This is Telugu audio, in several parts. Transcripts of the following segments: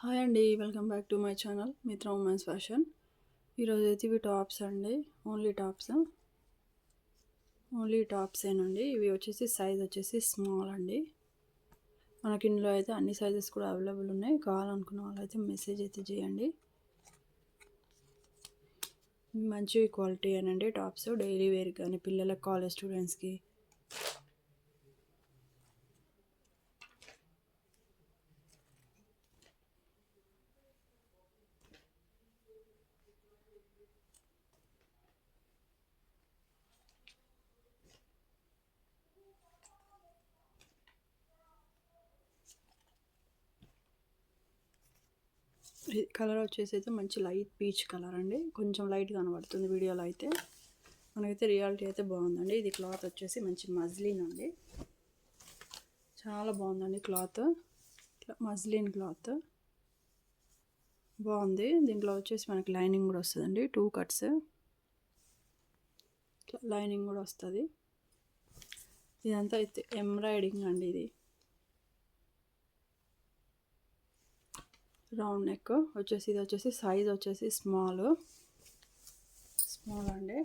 హాయ్ అండి, welcome back to my channel మిత్ర ఉమెన్స్ ఫ్యాషన్. ఈరోజు అయితే ఇవి టాప్స్ అండి, ఓన్లీ టాప్సేనండి. ఇవి వచ్చేసి సైజ్ వచ్చేసి స్మాల్ అండి. మనకి ఇందులో అయితే అన్ని సైజెస్ కూడా అవైలబుల్ ఉన్నాయి. కావాలనుకున్న వాళ్ళు అయితే మెసేజ్ అయితే చేయండి. మంచి క్వాలిటీ అనండి టాప్స్, డైలీ వేర్ కానీ పిల్లల కాలేజ్ స్టూడెంట్స్కి. కలర్ వచ్చేసి అయితే మంచి లైట్ పీచ్ కలర్ అండి. కొంచెం లైట్ కనబడుతుంది వీడియోలో అయితే, మనకైతే రియాలిటీ అయితే బాగుందండి. ఇది క్లాత్ వచ్చేసి మంచి మజ్లిన్ అండి, చాలా బాగుందండి క్లాత్. మజ్లిన్ క్లాత్ బాగుంది. దీంట్లో వచ్చేసి మనకి లైనింగ్ కూడా వస్తుందండి, 2 కట్స్ లైనింగ్ కూడా వస్తుంది. ఇదంతా అయితే ఎంబ్రాయిడింగ్ అండి. ఇది రౌండ్ నెక్ వచ్చేసి, ఇది వచ్చేసి సైజ్ వచ్చేసి స్మాల్ అండి.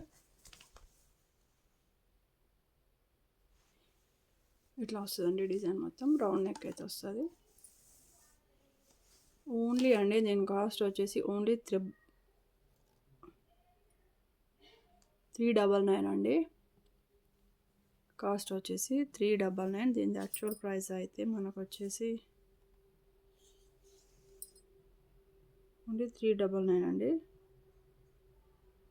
ఇట్లా వస్తుందండి డిజైన్, మొత్తం రౌండ్ నెక్ అయితే వస్తుంది. ఓన్లీ అండి దీని కాస్ట్ వచ్చేసి ఓన్లీ 399 అండి. కాస్ట్ వచ్చేసి 399. దీని యాక్చువల్ ప్రైస్ అయితే మనకు వచ్చేసి ఓన్లీ 399 అండి.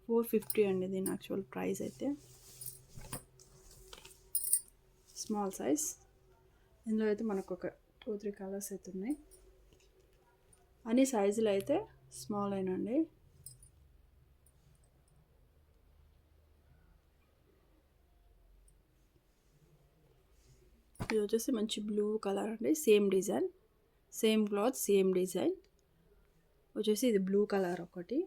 450 అండి దీని యాక్చువల్ ప్రైస్ అయితే. Small size. ఇందులో అయితే మనకు ఒక 2-3 కలర్స్ అయితే ఉన్నాయి. అన్ని సైజులు అయితే స్మాల్ అయినండి. ఇది వచ్చేసి మంచి బ్లూ కలర్ అండి, same design, same cloth, same design వచ్చేసి. ఇది బ్లూ కలర్ ఒకటి,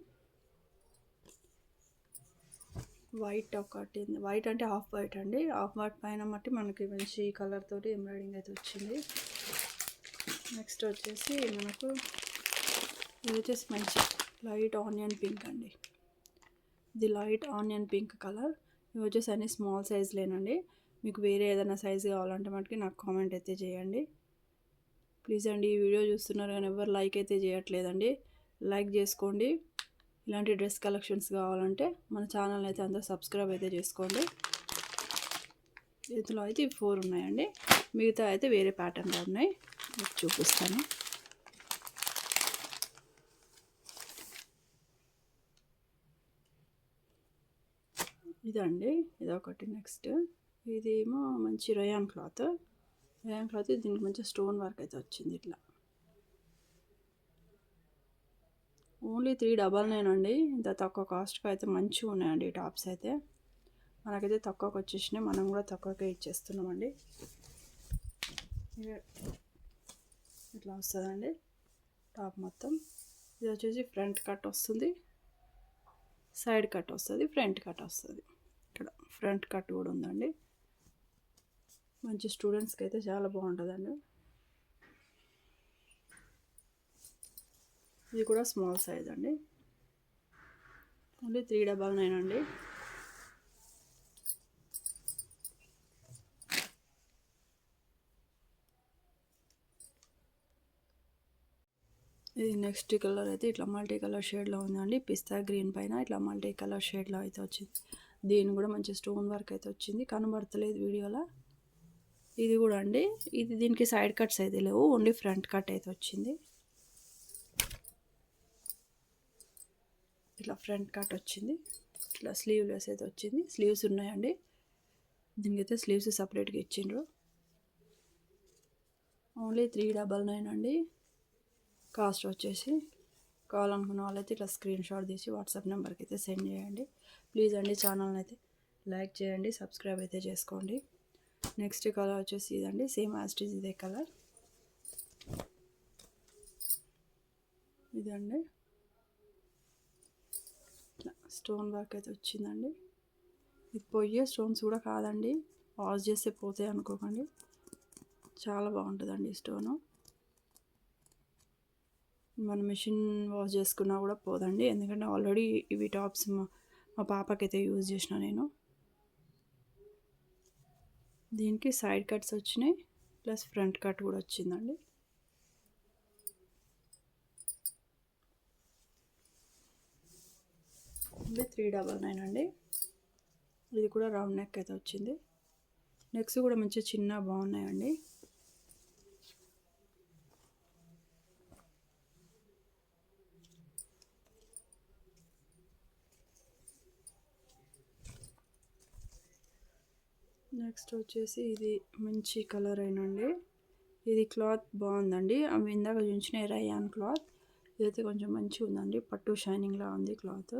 వైట్ ఒకటి. వైట్ అంటే హాఫ్ వైట్ అండి, హాఫ్ వైట్ పైన మట్టి మనకి మంచి కలర్ తోటి ఎంబ్రాయిడింగ్ అయితే వచ్చింది. నెక్స్ట్ వచ్చేసి మనకు ఇది వచ్చేసి మంచి లైట్ ఆనియన్ పింక్ అండి. ఇది లైట్ ఆనియన్ పింక్ కలర్. ఇవి వచ్చేసి అన్ని స్మాల్ సైజ్లేనండి. మీకు వేరే ఏదైనా సైజు కావాలంటే మటుకి నాకు కామెంట్ అయితే చేయండి ప్లీజ్ అండి. ఈ వీడియో చూస్తున్నారు కానీ ఎవరు లైక్ అయితే చేయట్లేదండి, లైక్ చేసుకోండి. ఇలాంటి డ్రెస్ కలెక్షన్స్ కావాలంటే మన ఛానల్ అయితే అందరూ సబ్స్క్రైబ్ అయితే చేసుకోండి. ఇందులో అయితే 4 ఉన్నాయండి, మిగతా అయితే వేరే ప్యాటర్న్లో ఉన్నాయి, మీకు చూపిస్తాను. ఇదండి, ఇదొకటి. నెక్స్ట్ ఇదేమో మంచి రయాన్ క్లాత్. దీనికి మంచి స్టోన్ వర్క్ అయితే వచ్చింది ఇట్లా. ఓన్లీ 399 అండి. ఇంత తక్కువ కాస్ట్కి అయితే మంచిగా ఉన్నాయండి టాప్స్ అయితే. మనకైతే తక్కువకి వచ్చేసినాయి, మనం కూడా తక్కువకే ఇచ్చేస్తున్నామండి. ఇట్లా వస్తుందండి టాప్ మొత్తం. ఇది వచ్చేసి ఫ్రంట్ కట్ వస్తుంది, సైడ్ కట్ వస్తుంది, ఫ్రంట్ కట్ వస్తుంది. ఇక్కడ ఫ్రంట్ కట్ కూడా ఉందండి. మంచి స్టూడెంట్స్కి అయితే చాలా బాగుంటుందండి. ఇది కూడా స్మాల్ సైజ్ అండి, ఓన్లీ 399 అండి. ఇది నెక్స్ట్ కలర్ అయితే ఇట్లా మల్టీ కలర్ షేడ్లో ఉందండి. పిస్తా గ్రీన్ పైన ఇట్లా మల్టీ కలర్ షేడ్లో అయితే వచ్చింది. దీని కూడా మంచి స్టోన్ వర్క్ అయితే వచ్చింది, కనబడతలేదు వీడియోలో. ఇది కూడా అండి, ఇది దీనికి సైడ్ కట్స్ అయితే లేవు, ఓన్లీ ఫ్రంట్ కట్ అయితే వచ్చింది. ఇట్లా ఫ్రంట్ కట్ వచ్చింది, ఇట్లా స్లీవ్లెస్ అయితే వచ్చింది. స్లీవ్స్ ఉన్నాయండి, దీనికైతే స్లీవ్స్ సపరేట్గా ఇచ్చిండ్రు. ఓన్లీ 399 అండి కాస్ట్ వచ్చేసి. కావాలనుకున్న వాళ్ళైతే ఇట్లా స్క్రీన్ షాట్ తీసి వాట్సాప్ నెంబర్కి అయితే సెండ్ చేయండి ప్లీజ్ అండి. ఛానల్ని అయితే లైక్ చేయండి, సబ్స్క్రైబ్ అయితే చేసుకోండి. నెక్స్ట్ కలర్ వచ్చేసి ఇదండి, సేమ్ యాజ్ ఇట్ ఈజ్ ఇదే కలర్. ఇదండి, స్టోన్ వర్క్ అయితే వచ్చిందండి. ఇది పోయే స్టోన్స్ కూడా కాదండి, వాష్ చేస్తే పోతాయి అనుకోకండి, చాలా బాగుంటుందండి ఈ స్టోను. మన మిషన్ వాష్ చేసుకున్నా కూడా పోదండి, ఎందుకంటే ఆల్రెడీ ఇవి టాప్స్ మా పాపకైతే యూజ్ చేసిన నేను. దీనికి సైడ్ కట్స్ వచ్చినాయి, ప్లస్ ఫ్రంట్ కట్ కూడా వచ్చిందండి. ఇది 399 అండి. ఇది కూడా రౌండ్ నెక్ అయితే వచ్చింది. నెక్స్ కూడా మంచి చిన్న బాగున్నాయండి. నెక్స్ట్ వచ్చేసి ఇది మంచి కలర్ అయినండి. ఇది క్లాత్ బాగుందండి. అవి ఇందాక చూసిన రయాన్ క్లాత్, ఇదైతే కొంచెం మంచిగా ఉందండి. పట్టు షైనింగ్లా ఉంది క్లాత్.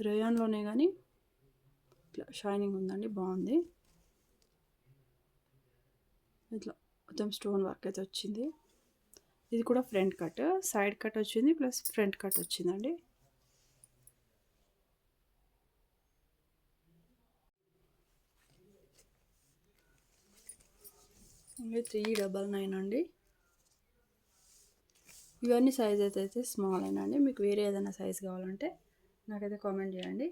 రయాన్లోనే కానీ షైనింగ్ ఉందండి, బాగుంది. ఇట్లా మొత్తం స్టోన్ వర్క్ అయితే వచ్చింది. ఇది కూడా ఫ్రంట్ కట్, సైడ్ కట్ వచ్చింది, ప్లస్ ఫ్రంట్ కట్ వచ్చిందండి. ఇది 399 అండి. ఇవన్నీ సైజ్ అయితే స్మాల్ అయినా అండి. మీకు వేరే ఏదైనా సైజ్ కావాలంటే నాకైతే కామెంట్ చేయండి.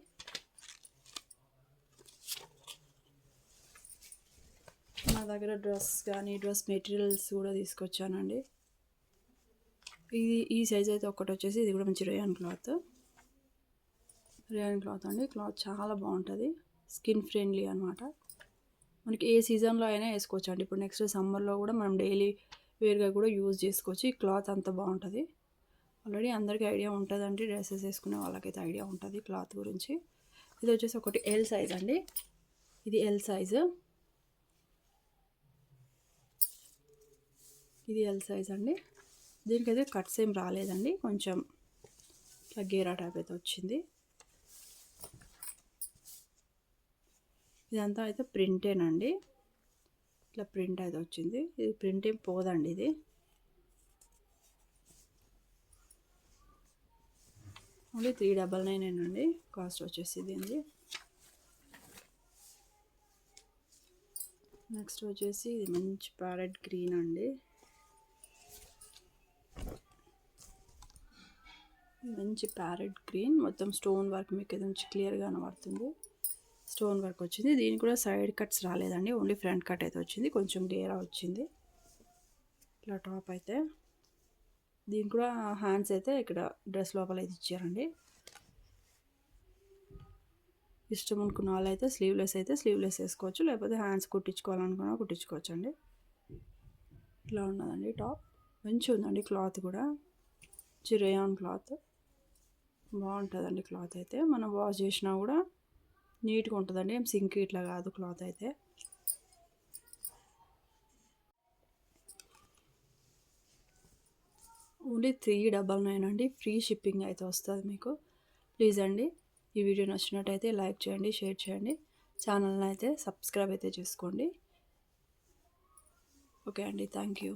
నా దగ్గర డ్రెస్ కానీ డ్రెస్ మెటీరియల్స్ కూడా తీసుకొచ్చానండి. ఈ సైజ్ అయితే ఒకటి వచ్చేసి, ఇది కూడా మంచి రేయాన్ క్లాత్ అండి. క్లాత్ చాలా బాగుంటుంది, స్కిన్ ఫ్రెండ్లీ అనమాట. మనకి ఏ సీజన్లో అయినా వేసుకోవచ్చు అండి. ఇప్పుడు నెక్స్ట్ సమ్మర్లో కూడా మనం డైలీ వేర్గా కూడా యూజ్ చేసుకోవచ్చు. ఈ క్లాత్ అంత బాగుంటుంది. ఆల్రెడీ అందరికీ ఐడియా ఉంటుందండి, డ్రెస్సెస్ వేసుకునే వాళ్ళకైతే ఐడియా ఉంటుంది క్లాత్ గురించి. ఇది వచ్చేసి ఒకటి ఎల్ సైజ్ అండి. ఇది ఎల్ సైజు, ఇది ఎల్ సైజ్ అండి. దీనికైతే కట్స్ ఏం రాలేదండి, కొంచెం ఇట్లా గేరా టైప్ అయితే వచ్చింది. ఇదంతా అయితే ప్రింటేనండి, ఇట్లా ప్రింట్ అయితే వచ్చింది. ఇది ప్రింట్ ఏం పోదండి. ఇది ఓన్లీ 399 అండి కాస్ట్ వచ్చేసి దీనిది. నెక్స్ట్ వచ్చేసి ఇది మంచి ప్యారెట్ గ్రీన్ అండి. మంచి ప్యారెట్ గ్రీన్, మొత్తం స్టోన్ వర్క్ మీకు ఇది నుంచి క్లియర్గా కనబడుతుంది. స్టోన్ వర్క్ వచ్చింది. దీనికి కూడా సైడ్ కట్స్ రాలేదండి, ఓన్లీ ఫ్రంట్ కట్ అయితే వచ్చింది. కొంచెం గేరా వచ్చింది ఇట్లా టాప్ అయితే. దీనికి కూడా హ్యాండ్స్ అయితే ఇక్కడ డ్రెస్ లోపల అయితే ఇచ్చారండి. ఇష్టం అనుకున్న వాళ్ళు అయితే స్లీవ్లెస్ వేసుకోవచ్చు, లేకపోతే హ్యాండ్స్ కుట్టించుకోవాలనుకున్నా కుట్టించుకోవచ్చు అండి. ఇట్లా ఉన్నదండి టాప్. మంచిగా ఉందండి క్లాత్ కూడా, రేయాన్ క్లాత్ బాగుంటుందండి. క్లాత్ అయితే మనం వాష్ చేసినా కూడా నీట్గా ఉంటుందండి, ఏం సింక్ ఇట్లా కాదు క్లాత్ అయితే. ఓన్లీ 399 అండి. ఫ్రీ షిప్పింగ్ అయితే వస్తుంది మీకు. ప్లీజ్ అండి, ఈ వీడియో నచ్చినట్టయితే లైక్ చేయండి, షేర్ చేయండి, ఛానల్ని అయితే సబ్స్క్రైబ్ అయితే చేసుకోండి. ఓకే అండి, థ్యాంక్ యూ.